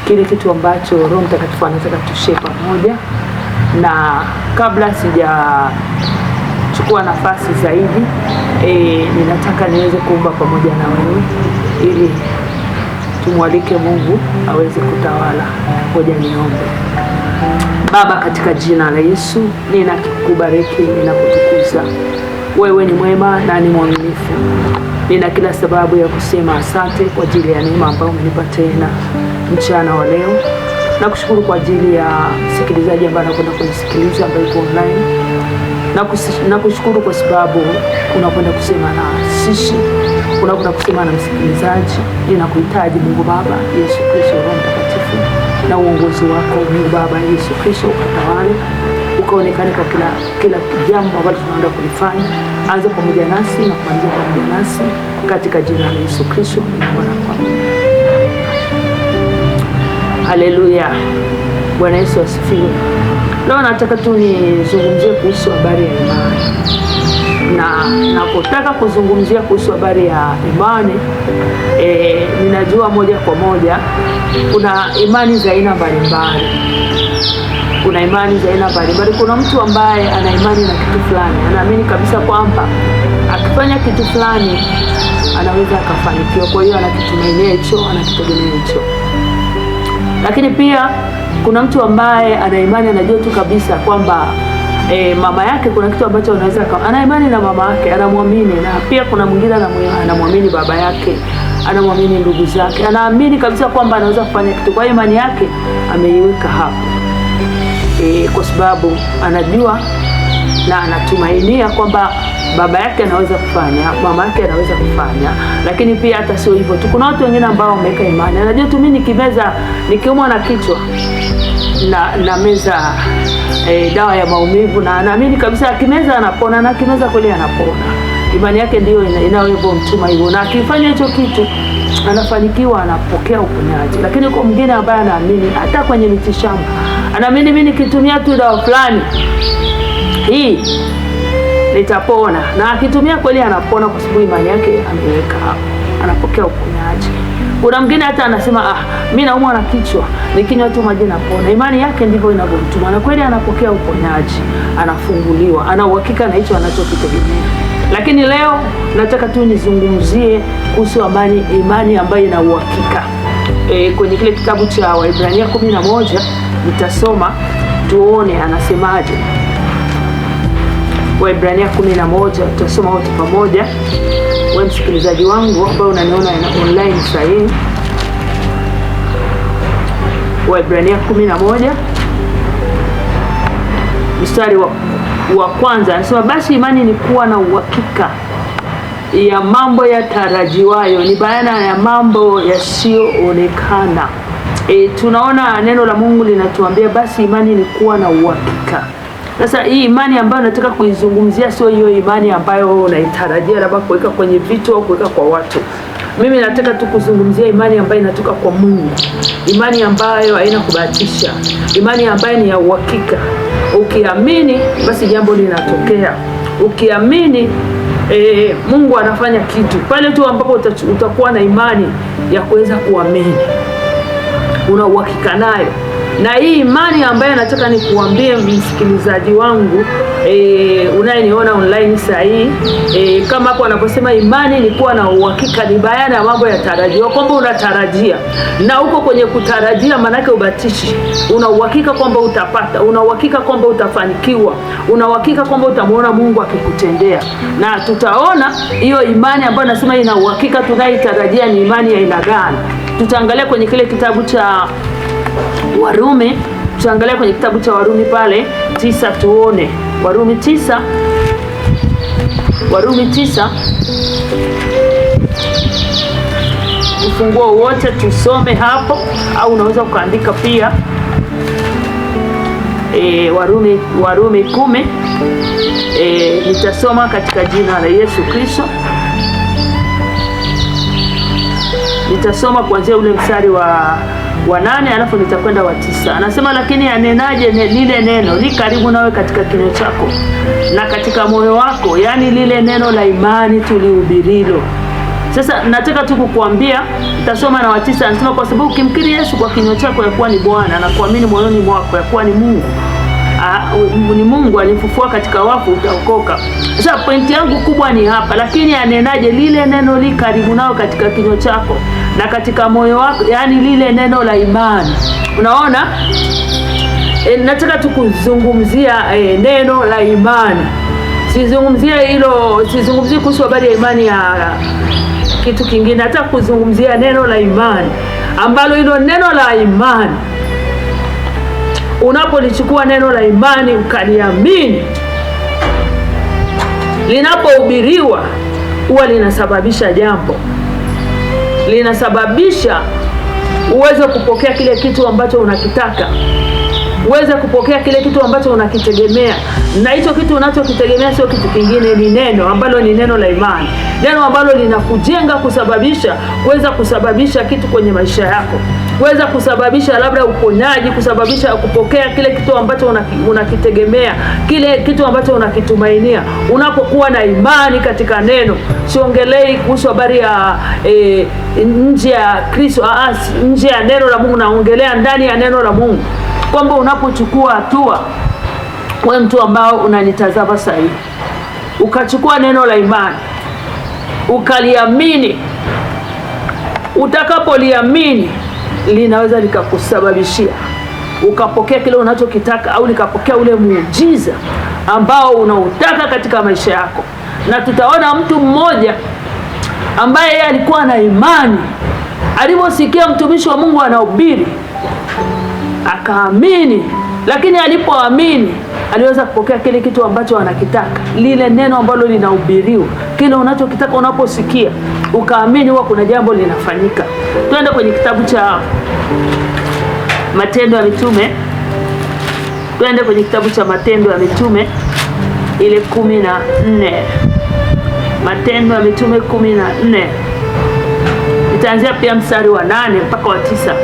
kile kitu ambacho Roho Mtakatifu anataka tushare pamoja. Na kabla sijachukua nafasi zaidi, ninataka niweze kuomba pamoja na wewe ili tumwalike Mungu aweze kutawala. Ngoja niombe. Baba, katika jina la Yesu, ninakubariki, ninakutukuza. Wewe ni mwema na ni mwaminifu. Nina kila sababu ya kusema asante kwa ajili ya neema ambayo umenipa tena mchana wa leo. Nakushukuru kwa ajili ya msikilizaji ambaye anakwenda kunisikiliza ambaye yuko online. Nakushukuru kwa sababu unakwenda kusema na sisi, unakwenda kusema na msikilizaji. Ninakuhitaji Mungu Baba Yesu Kristo, Roho Mtakatifu na uongozi wako Mungu Baba Yesu Kristo, ukatawale, ukaonekane kwa kila jambo ambalo tunaenda kulifanya. Anza pamoja nasi na kumaliza pamoja nasi, katika jina la Yesu Kristo ninaomba kwa Mungu. Haleluya. Bwana Yesu asifiwe. Leo nataka tu nizungumzie kuhusu habari ya imani. Na napotaka kuzungumzia kuhusu habari ya imani, ninajua moja kwa moja kuna imani za aina mbalimbali. Kuna imani za aina mbalimbali. Kuna mtu ambaye ana imani na kitu fulani, anaamini kabisa kwamba akifanya kitu fulani anaweza akafanikiwa. Kwa hiyo anakitumainia hicho, anakitegemea hicho. Lakini pia kuna mtu ambaye ana imani, anajua tu kabisa kwamba mama yake kuna kitu ambacho anaweza ana imani na mama yake, anamwamini. Na pia kuna mwingine anamwamini baba yake, anamwamini ndugu zake, anaamini kabisa kwamba anaweza kufanya kitu. Kwa hiyo imani yake ameiweka hapo, kwa sababu anajua na anatumainia kwamba baba yake anaweza kufanya, mama yake anaweza kufanya. Lakini pia hata sio hivyo tu, kuna watu wengine ambao wameweka imani, anajua tu mimi nikiumwa na kichwa na meza dawa ya maumivu, na anaamini kabisa akimeza anapona, na akimeza kweli anapona. Imani yake ndio inayomtuma hivyo, na akifanya hicho kitu anafanikiwa, anapokea uponyaji. Lakini kwa mwingine ambaye anaamini hata kwenye mitishamba, anaamini mimi nikitumia tu dawa fulani hii nitapona, na akitumia kweli anapona, kwa sababu imani yake ameweka hapo, anapokea uponyaji. Kuna mwingine hata anasema mimi naumwa na kichwa, nikinywa tu maji napona. Imani yake ndivyo inavyomtuma, na kweli anapokea uponyaji, anafunguliwa, ana uhakika na hicho anachokitegemea. Lakini leo nataka tu nizungumzie kuhusu imani ambayo ina uhakika. Kwenye kile kitabu cha Waebrania 11 nitasoma tuone anasemaje. Waebrania 11 tutasoma wote pamoja. Wewe msikilizaji wangu ambao unaniona online sahihi, Waebrania 11 mstari wa kwanza anasema, basi imani ni kuwa na uhakika ya mambo yatarajiwayo, ni bayana ya mambo yasiyoonekana. Tunaona neno la Mungu linatuambia basi imani ni kuwa na uhakika. Sasa hii imani ambayo nataka kuizungumzia sio hiyo imani ambayo unaitarajia labda kuweka kwenye vitu au kuweka kwa watu. Mimi nataka tu kuzungumzia imani ambayo inatoka kwa Mungu, imani ambayo haina kubahatisha, imani ambayo ni ya uhakika. Ukiamini basi jambo linatokea. Ukiamini Mungu anafanya kitu. Pale tu ambapo utakuwa na imani ya kuweza kuamini, una uhakika nayo. Na hii imani ambayo nataka nikuambie msikilizaji wangu unayeniona online sahihi, kama hapo anaposema imani ni kuwa na uhakika, ni bayana ya mambo yatarajiwa, kwamba unatarajia na uko kwenye kutarajia, manake ubatishi. Una uhakika kwamba utapata, una uhakika kwamba utafanikiwa, una uhakika kwamba utamuona Mungu akikutendea. Na tutaona hiyo imani ambayo nasema ina uhakika tunaitarajia ni imani ya aina gani. Tutaangalia kwenye kile kitabu cha Warumi, tutaangalia kwenye kitabu cha Warumi pale 9 tuone. Warumi 9 ufunguo wote tusome hapo, au unaweza ukaandika pia Warumi 10. Nitasoma katika jina la Yesu Kristo. Nitasoma kuanzia ule mstari wa 8 alafu nitakwenda wa 9. Anasema, lakini anenaje lile neno li karibu nawe katika kinywa chako na katika moyo wako, yani lile neno la imani tulihubirilo. Sasa nataka tu kukuambia, nitasoma na wa 9, anasema kwa sababu ukimkiri Yesu kwa kinywa chako ya kuwa ni Bwana na kuamini moyoni mwako ya kuwa ni Mungu alifufua katika wafu, utaokoka. Sasa pointi yangu kubwa ni hapa, lakini anenaje? Lile neno li karibu nao katika kinywa chako na katika moyo wako, yani lile neno la imani. Unaona? Nataka tukuzungumzia neno la imani. Sizungumzie kuhusu habari ya imani ya kitu kingine. Nataka kuzungumzia neno la imani, ambalo hilo neno la imani, unapolichukua neno la imani ukaliamini, linapohubiriwa huwa linasababisha jambo, linasababisha uweze kupokea kile kitu ambacho unakitaka, uweze kupokea kile kitu ambacho unakitegemea. Na hicho kitu unachokitegemea sio kitu kingine, ni neno ambalo ni neno la imani, neno ambalo linakujenga, kuweza kusababisha kitu kwenye maisha yako, kuweza kusababisha labda uponyaji, kusababisha kupokea kile kitu ambacho unakitegemea, kile kitu ambacho unakitumainia. Unapokuwa na imani katika neno, siongelei kuhusu habari ya nje ya Kristo, nje ya neno la Mungu, naongelea ndani ya neno la Mungu, kwamba unapochukua hatua, wewe mtu ambao unanitazama sasa hivi, ukachukua neno la imani ukaliamini, utakapoliamini linaweza likakusababishia ukapokea kile unachokitaka, au likapokea ule muujiza ambao unautaka katika maisha yako. Na tutaona mtu mmoja ambaye yeye alikuwa na imani, aliposikia mtumishi wa Mungu anahubiri akaamini, lakini alipoamini aliweza kupokea kile kitu ambacho anakitaka, lile neno ambalo linahubiriwa, kile unachokitaka. Unaposikia ukaamini, huwa kuna jambo linafanyika. Twende kwenye kitabu cha Matendo ya Mitume, Matendo ya Mitume ile 14, Matendo ya Mitume 14, itaanzia pia mstari wa 8 mpaka wa 9.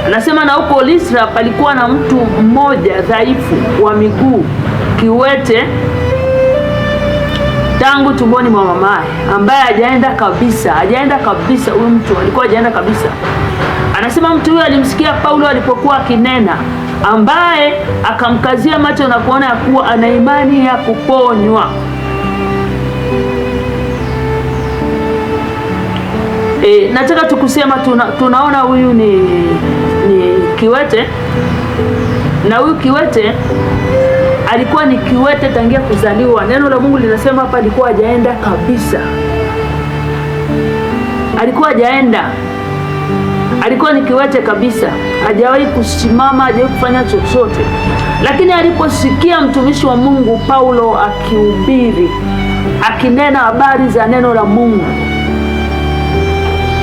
Anasema, na huko Listra palikuwa na mtu mmoja dhaifu wa miguu, kiwete tangu tumboni mwa mamaye, ambaye hajaenda kabisa. Huyu mtu alikuwa hajaenda kabisa. Anasema mtu huyo alimsikia Paulo alipokuwa akinena, ambaye akamkazia macho na kuona ya kuwa ana imani ya kuponywa. Nataka tukusema tunaona huyu ni kiwete, na huyu kiwete alikuwa ni kiwete tangia kuzaliwa. Neno la Mungu linasema hapa alikuwa hajaenda kabisa, alikuwa ni kiwete kabisa, hajawahi kusimama, hajawahi kufanya chochote. Lakini aliposikia mtumishi wa Mungu Paulo akihubiri, akinena habari za neno la Mungu,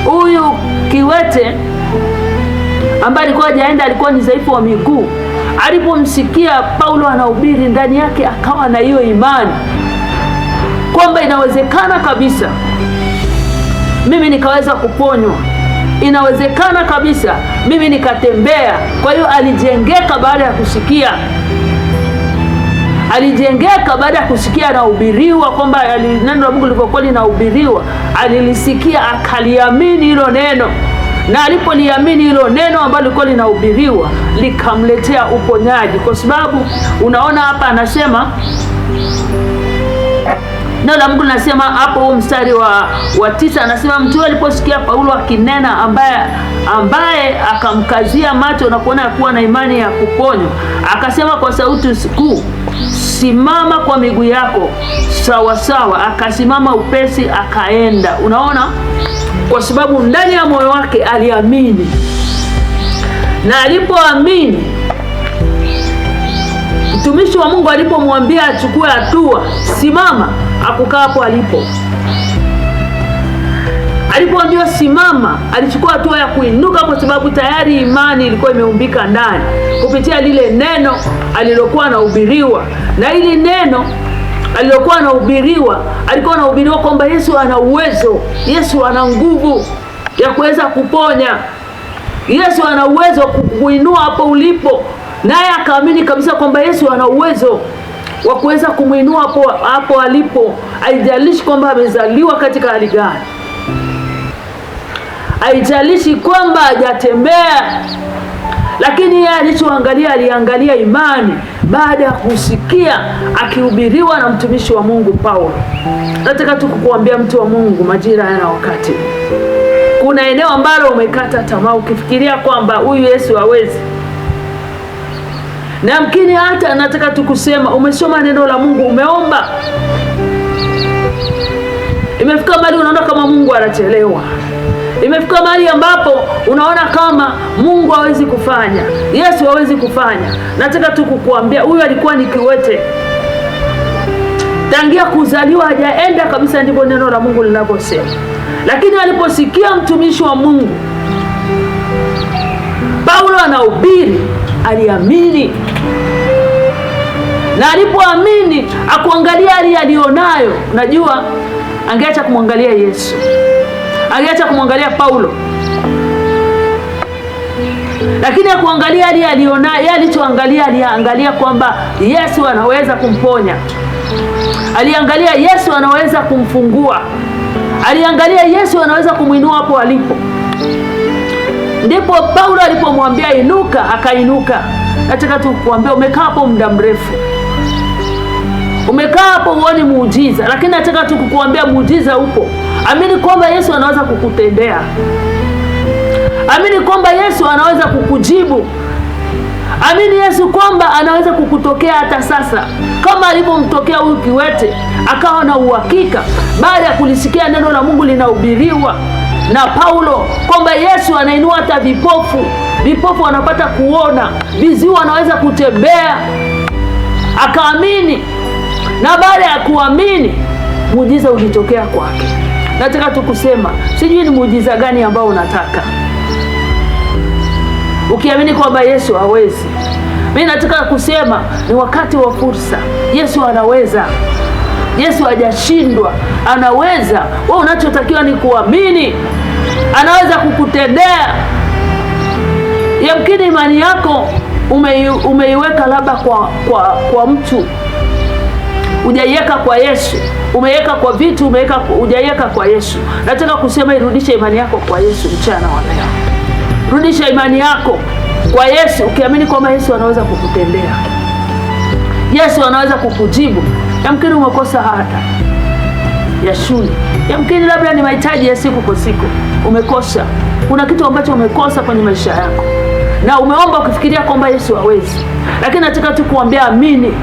huyu kiwete ambaye alikuwa hajaenda, alikuwa ni dhaifu wa miguu, alipomsikia Paulo anahubiri, ndani yake akawa na hiyo imani kwamba inawezekana kabisa mimi nikaweza kuponywa, inawezekana kabisa mimi nikatembea. Kwa hiyo alijengeka baada ya kusikia, anahubiriwa, kwamba neno la Mungu lilikuwa linahubiriwa, alilisikia, akaliamini hilo neno. Na alipoliamini hilo neno ambalo lilikuwa linahubiriwa, likamletea uponyaji. Kwa sababu unaona hapa anasema, neno la Mungu linasema hapo mstari wa 9, anasema mtu aliposikia Paulo akinena, ambaye akamkazia macho na kuona kuwa na imani ya kuponywa, akasema kwa sauti kuu, simama kwa miguu yako sawa sawa. Akasimama upesi, akaenda. Unaona, kwa sababu ndani ya moyo wake aliamini, na alipoamini, mtumishi wa Mungu alipomwambia achukue hatua, simama, akukaa hapo alipo. Alipoambiwa simama, alichukua hatua ya kuinuka, kwa sababu tayari imani ilikuwa imeumbika ndani kupitia lile neno alilokuwa anahubiriwa. Na hili neno alilokuwa anahubiriwa, alikuwa anahubiriwa kwamba Yesu ana uwezo, Yesu ana nguvu ya kuweza kuponya, Yesu ana uwezo kukuinua hapo ulipo. Naye akaamini kabisa kwamba Yesu ana uwezo wa kuweza kumuinua hapo alipo, haijalishi kwamba amezaliwa katika hali gani. haijalishi kwamba hajatembea, lakini yeye alichoangalia, aliangalia imani baada ya kusikia akihubiriwa na mtumishi wa Mungu Paulo. Nataka tu kukuambia mtu wa Mungu, majira yana wakati. Kuna eneo ambalo umekata tamaa ukifikiria kwamba huyu Yesu hawezi. Na mkini hata nataka tu kusema, umesoma neno la Mungu, umeomba, imefika mahali unaona kama Mungu anachelewa. Imefika mahali ambapo unaona kama Mungu hawezi kufanya, Yesu hawezi kufanya. Nataka tu kukuambia, huyu alikuwa ni kiwete. Tangia kuzaliwa hajaenda kabisa, ndivyo neno la Mungu linavyosema. Lakini aliposikia mtumishi wa Mungu Paulo anahubiri, aliamini. Na alipoamini, akuangalia hali alionayo. Najua angeacha kumwangalia Yesu, angeacha kumwangalia Paulo, lakini akuangalia hali alionayo. Yeye alichoangalia, aliangalia kwamba Yesu anaweza kumponya, aliangalia Yesu anaweza kumfungua, aliangalia Yesu anaweza kumuinua hapo alipo. Ndipo Paulo alipomwambia inuka, akainuka. Nataka tu kukuambia, umekaa hapo muda mrefu, umekaa hapo uone muujiza, lakini nataka tu kukuambia muujiza upo. Amini kwamba Yesu anaweza kukutendea. Amini kwamba Yesu anaweza kukujibu. Amini Yesu kwamba anaweza kukutokea hata sasa, kama alivyomtokea huyu kiwete. Akawa na uhakika baada ya kulisikia neno la Mungu linahubiriwa na Paulo kwamba Yesu anainua hata vipofu, vipofu wanapata kuona, viziwi wanaweza kutembea. Akaamini, na baada ya kuamini muujiza ulitokea kwake. Nataka tukusema, sijui ni muujiza gani ambao unataka. Ukiamini kwamba Yesu hawezi, mimi nataka kusema ni wakati wa fursa. Yesu anaweza. Yesu hajashindwa, anaweza. Wewe unachotakiwa ni kuamini. Anaweza kukutendea. Yamkini imani yako umeiweka labda kwa mtu, hujaiweka kwa Yesu. Umeweka kwa vitu, hujaiweka kwa Yesu. Nataka kusema irudishe imani yako kwa Yesu mchana wa leo. Rudisha imani yako kwa Yesu, ukiamini kwamba Yesu anaweza kukutendea. Yesu anaweza kukujibu. Yamkini umekosa hata ya shule, yamkini labda ni mahitaji ya siku kwa siku umekosa. Kuna kitu ambacho umekosa kwenye maisha yako na umeomba ukifikiria kwamba Yesu hawezi. Lakini nataka tu kuambia, amini.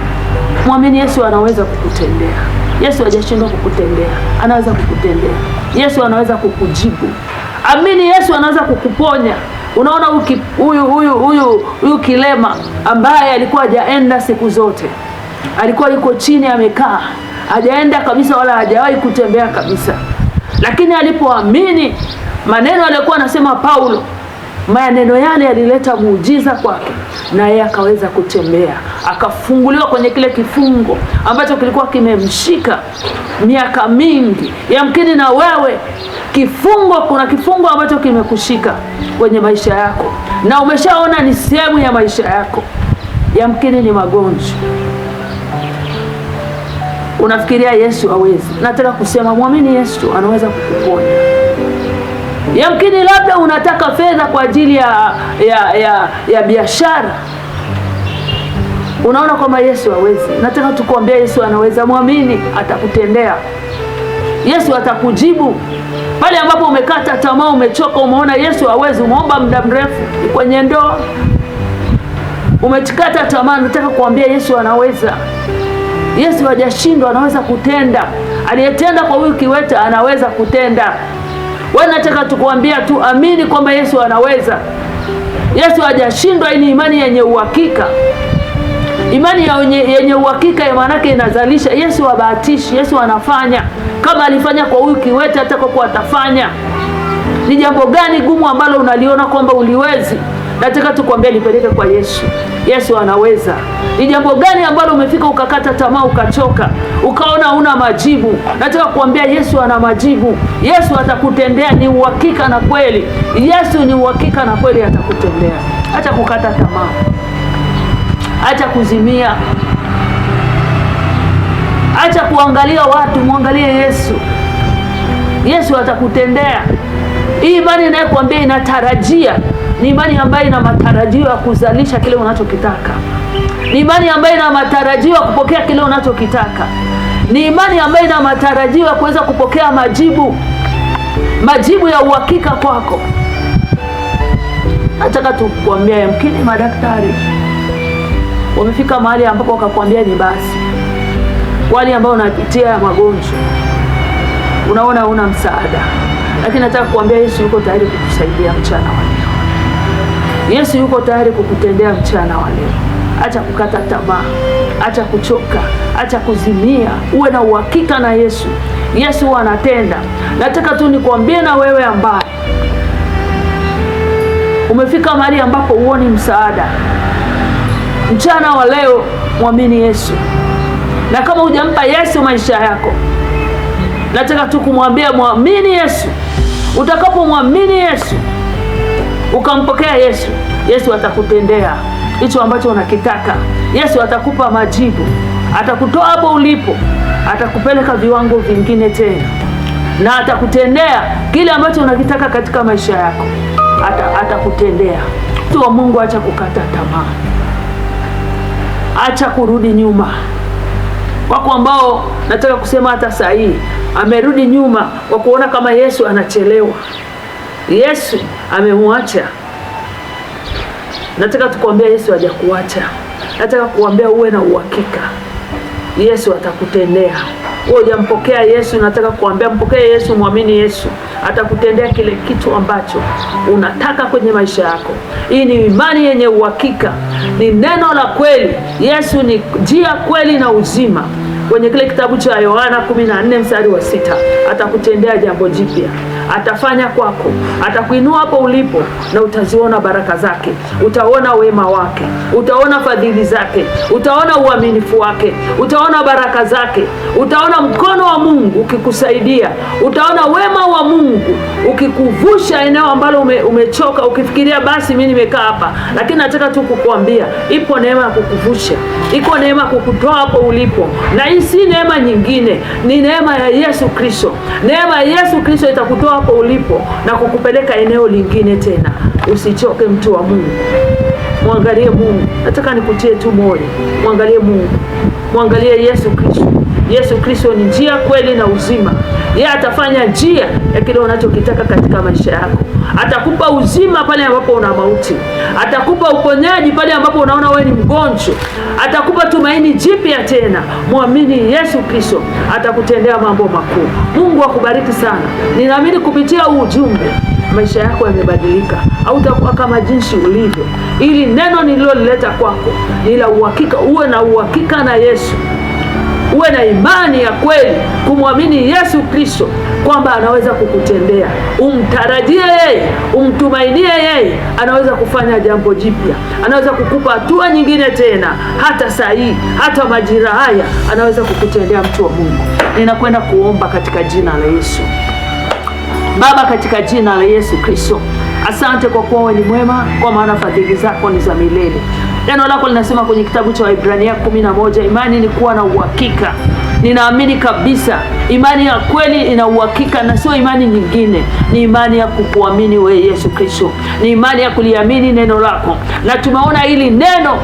Muamini Yesu anaweza kukutendea. Yesu hajashindwa kukutendea, anaweza kukutendea. Yesu anaweza kukujibu. Amini Yesu anaweza kukuponya. Unaona huyu kilema ambaye alikuwa hajaenda siku zote, alikuwa yuko chini amekaa, hajaenda kabisa wala hajawahi kutembea kabisa. Lakini alipoamini maneno aliyokuwa anasema Paulo, maneno yale yalileta muujiza kwake, na yeye akaweza kutembea, akafunguliwa kwenye kile kifungo ambacho kilikuwa kimemshika miaka mingi. Yamkini na wewe kuna kifungo ambacho kimekushika kwenye maisha yako na umeshaona ni sehemu ya maisha yako. Yamkini ni magonjwa, unafikiria Yesu hawezi. Nataka kusema muamini Yesu anaweza kukuponya. Yamkini labda unataka fedha kwa ajili ya biashara, unaona kwamba Yesu hawezi. Nataka tukuambia Yesu anaweza. Muamini, atakutendea. Yesu atakujibu. Pale ambapo umekata tamaa, umechoka, umeona Yesu hawezi, umeomba muda mrefu kwenye ndoa, umechikata tamaa, nataka kuambia Yesu anaweza. Yesu hajashindwa, anaweza kutenda. Aliyetenda kwa huyu kiwete anaweza kutenda. Wewe nataka tukuambia tu, amini kwamba Yesu anaweza. Yesu hajashindwa. Hii ni imani yenye uhakika. Imani yenye uhakika ya maana yake inazalisha. Yesu habahatishi, Yesu anafanya. Kama alifanya kwa huyu kiwete, hata kwa atafanya. Ni jambo gani gumu ambalo unaliona kwamba uliwezi? Nataka tukwambia lipeleke kwa Yesu. Yesu anaweza. Ni jambo gani ambalo umefika ukakata tamaa, ukachoka, ukaona huna majibu? Nataka kuambia Yesu ana majibu. Yesu atakutendea, ni uhakika na kweli. Yesu ni uhakika na kweli, atakutendea. Acha kukata tamaa. Acha kuzimia. Acha kuangalia watu, muangalie Yesu. Yesu atakutendea. Hii imani inayokuambia inatarajia ni imani ambayo ina matarajio ya kuzalisha kile unachokitaka. Ni imani ambayo ina matarajio ya kupokea kile unachokitaka. Ni imani ambayo ina matarajio ya kuweza kupokea majibu ya uhakika kwako. Nataka tukuambia, yamkini madaktari wamefika mahali ambapo wakakwambia ni basi. Wale ambao unapitia ya magonjwa, unaona una msaada, lakini nataka kukuambia Yesu yuko tayari kukusaidia mchana wa leo. Yesu yuko tayari kukutendea mchana wa leo. Acha kukata tamaa, acha kuchoka, acha kuzimia. Uwe na uhakika na Yesu. Yesu anatenda. Nataka tu nikwambie na wewe ambaye umefika mahali ambapo uoni msaada, mchana wa leo muamini Yesu. Na kama hujampa Yesu maisha yako, nataka tu kumwambia muamini Yesu. Utakapomwamini Yesu, ukampokea Yesu, Yesu atakutendea hicho ambacho unakitaka. Yesu atakupa majibu, atakutoa hapo ulipo, atakupeleka viwango vingine tena, na atakutendea kile ambacho unakitaka katika maisha yako. Atakutendea. Mtu wa Mungu, acha kukata tamaa, acha kurudi nyuma. Wako ambao nataka kusema hata saa hii amerudi nyuma kwa kuona kama Yesu anachelewa, Yesu amemwacha. Nataka tukwambia Yesu hajakuacha. Nataka kuambia uwe na uhakika, Yesu atakutendea. Wewe hujampokea Yesu, nataka kuambia mpokee Yesu, muamini Yesu. Atakutendea kile kitu ambacho unataka kwenye maisha yako. Hii ni imani yenye uhakika, ni neno la kweli. Yesu ni njia, kweli na uzima. Kwenye kile kitabu cha Yohana 14 mstari wa 6, atakutendea jambo jipya. Atafanya kwako, atakuinua hapo ulipo, na utaziona baraka zake, utaona wema wake, utaona fadhili zake, utaona uaminifu wake, utaona baraka zake, utaona mkono wa Mungu ukikusaidia, utaona wema wa Mungu ukikuvusha eneo ambalo umechoka, ukifikiria basi mimi nimekaa hapa. Lakini nataka tu kukuambia, ipo neema ya kukuvusha, iko neema kukutoa hapo ulipo, na hii si neema nyingine, ni neema ya Yesu Kristo. Neema ya Yesu Kristo itakutoa hapo ulipo na kukupeleka eneo lingine tena. Usichoke mtu wa Mungu, mwangalie Mungu. Nataka nikutie tu moyo, mwangalie Mungu, mwangalie Yesu Kristo. Yesu Kristo ni njia, kweli na uzima. Yeye atafanya njia ya kile unachokitaka katika maisha yako. Atakupa uzima pale ambapo una mauti. Atakupa uponyaji pale ambapo unaona wewe ni mgonjwa. Atakupa tumaini jipya tena. Muamini Yesu Kristo, atakutendea mambo makuu. Mungu akubariki sana. Ninaamini kupitia ujumbe maisha yako yamebadilika, au utakuwa kama jinsi ulivyo. Ili neno nililolileta kwako ni la uhakika. Uwe na uhakika na Yesu. Uwe na imani ya kweli kumwamini Yesu Kristo kwamba anaweza kukutendea. Umtarajie yeye, umtumainie yeye. Anaweza kufanya jambo jipya, anaweza kukupa hatua nyingine tena. Hata saa hii, hata majira haya, anaweza kukutendea mtu wa Mungu. Ninakwenda kuomba katika jina la Yesu. Baba, katika jina la Yesu Kristo, asante kwa kuwa wewe ni mwema, kwa maana fadhili zako ni za milele. Neno lako linasema kwenye kitabu cha Waebrania 11, imani ni kuwa na uhakika. Ninaamini kabisa imani ya kweli ina uhakika, na sio imani nyingine. Ni imani ya kukuamini wewe Yesu Kristo, ni imani ya kuliamini neno lako. Na tumeona hili neno,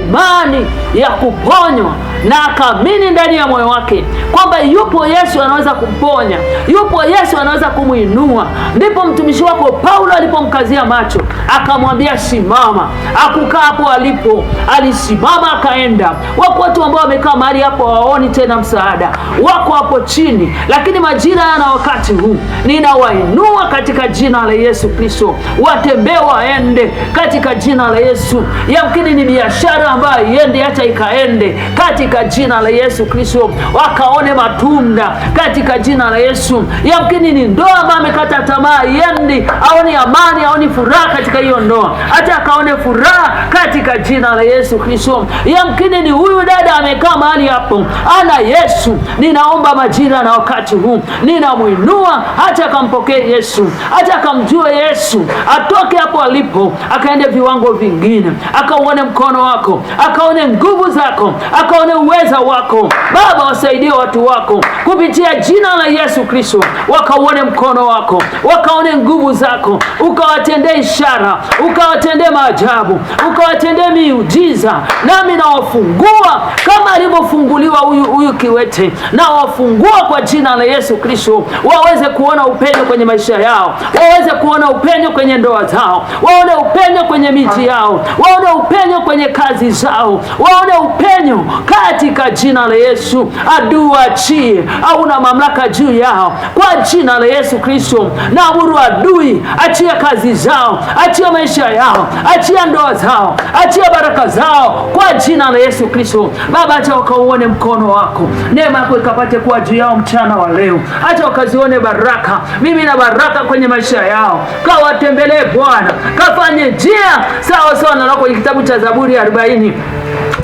imani ya kuponywa, na akaamini ndani ya moyo wake kwamba yupo Yesu anaweza kumponya, yupo Yesu anaweza kumuinua. Ndipo mtumishi wako Paulo alipomkazia macho, akamwambia simama. Akukaa hapo alipo, alisimama akaenda. Wako watu ambao wamekaa mahali hapo hawaoni tena msaada, wako hapo chini, lakini majira na wakati huu ninawainua katika jina la Yesu Kristo. Watembee, waende katika jina la Yesu. Yamkini ni biashara ambayo iende, acha ikaende katika jina la Yesu Kristo. Wakaone matunda katika jina la Yesu. Yamkini ni ndoa ambayo amekata tamaa, iende, aone amani, aone furaha katika hiyo ndoa, acha akaone furaha katika jina la Yesu Kristo. Yamkini ni huyu dada amekaa mahali hapo, ana Yesu. Ninaomba majira na wakati huu, ninamuinua, acha akampokee Yesu, acha akamjue Yesu, atoke hapo alipo akaende viwango vingine, akauone mkono wako, akaone nguvu zako, akaone uweza wako. Baba, wasaidie watu wako kupitia jina la Yesu Kristo, wakauone mkono wako, wakaone nguvu zako, ukawatendee ishara, ukawatendee maajabu, ukawatendee miujiza. Nami nawafungua kama alivyofunguliwa huyu kiwete, na wafungua kwa jina la Yesu Kristo, waweze kuona upenyo kwenye maisha yao, waweze kuona upenyo kwenye ndoa zao, waone upenyo kwenye miji yao, waone upenyo kwenye kazi zao, waone upenyo katika jina la Yesu. Adui achie, hauna mamlaka juu yao kwa jina la Yesu Kristo. Naamuru adui achia kazi zao, achia maisha yao, achia ndoa zao, achia baraka zao kwa jina la Yesu Kristo. Baba, acha wakauone mkono wako, neema yako ikapate kuwa juu yao mchana wa leo. Acha wakazione baraka, mimi na baraka kwenye maisha yao. Kawatembelee Bwana, kafanye njia sawa sawa na kwenye kitabu cha Zaburi 40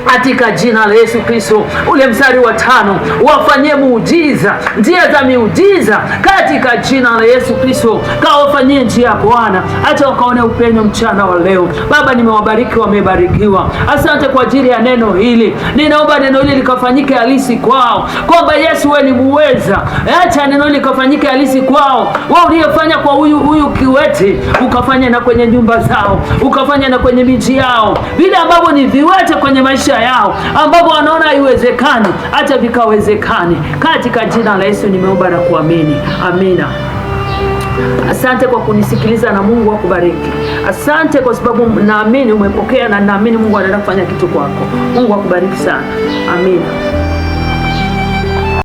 katika jina la Yesu Kristo. Ule mstari wa 5, wafanyie muujiza, njia za miujiza katika jina la Yesu Kristo. Kawafanyie njia Bwana, acha wakaone upenyo mchana wa leo. Baba, nimewabariki, wamebarikiwa. Asante kwa ajili ya neno hili. Ninaomba neno hili likafanyike halisi kwao, kwamba Yesu wewe ni muweza. Acha neno hili likafanyike halisi kwao. Wewe uliyefanya kwa huyu kiwete, ukafanya na kwenye nyumba zao, ukafanya na kwenye miji yao. Vile ambavyo ni viwete kwenye maisha yao, ambapo wanaona haiwezekani, acha vikawezekane katika jina la Yesu. Nimeomba na kuamini, amina. Asante kwa kunisikiliza na Mungu akubariki. Asante kwa sababu naamini umepokea, na naamini Mungu anaenda kufanya kitu kwako. Mungu akubariki sana. Amina.